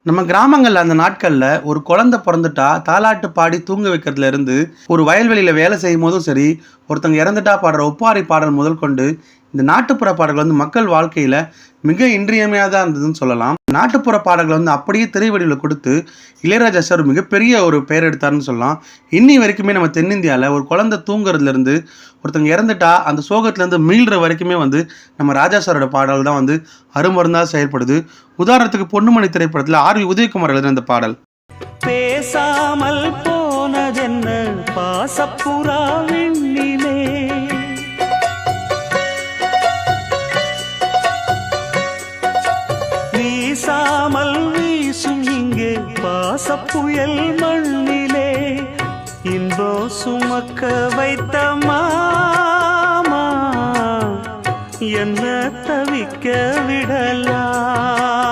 நம்ம கிராமங்கள்ல அந்த நாட்கள்ல ஒரு குழந்தை பொறந்துட்டா, தாலாட்டு பாடி தூங்க வைக்கிறதுல இருந்து, ஒரு வயல்வெளியில வேலை செய்யும்போதும் சரி, ஒருத்தங்க இறந்துட்டா பாடுற ஒப்பாரி பாடல் முதல் கொண்டு, இந்த நாட்டுப்புற பாடல்கள் வந்து மக்கள் வாழ்க்கையில மிக இன்றியமையாததா இருந்ததுன்னு சொல்லலாம். நாட்டுப்புற பாடல்கள் வந்து அப்படியே திரை வடிவில குடுத்து, இளையராஜா சார் மிகப்பெரிய ஒரு பெயர் எடுத்தாருன்னு சொல்லலாம். இன்னி வரைக்குமே நம்ம தென்னிந்தியால ஒரு குழந்தை தூங்குறதுல இருந்து, ஒருத்தங்க இறந்துட்டா அந்த சோகத்திலேருந்து மீள்ற வரைக்குமே வந்து, நம்ம ராஜா சாரோட பாடல் தான் வந்து அருமருந்தா செயல்படுது. உதாரணத்துக்கு பொன்னுமணி திரைப்படத்துல ஆர்.வி. உதயகுமார் எழுதின அந்த பாடல். பேசாமல் போனதென்ன பாசப்புறா விண்ணிலே, வீசாமல் வீசும் இங்கே பாசப்புயல் மண்ணிலே, இன்போ சுமக்க வைத்த மாமா என்ன தவிக்க விடலாம்.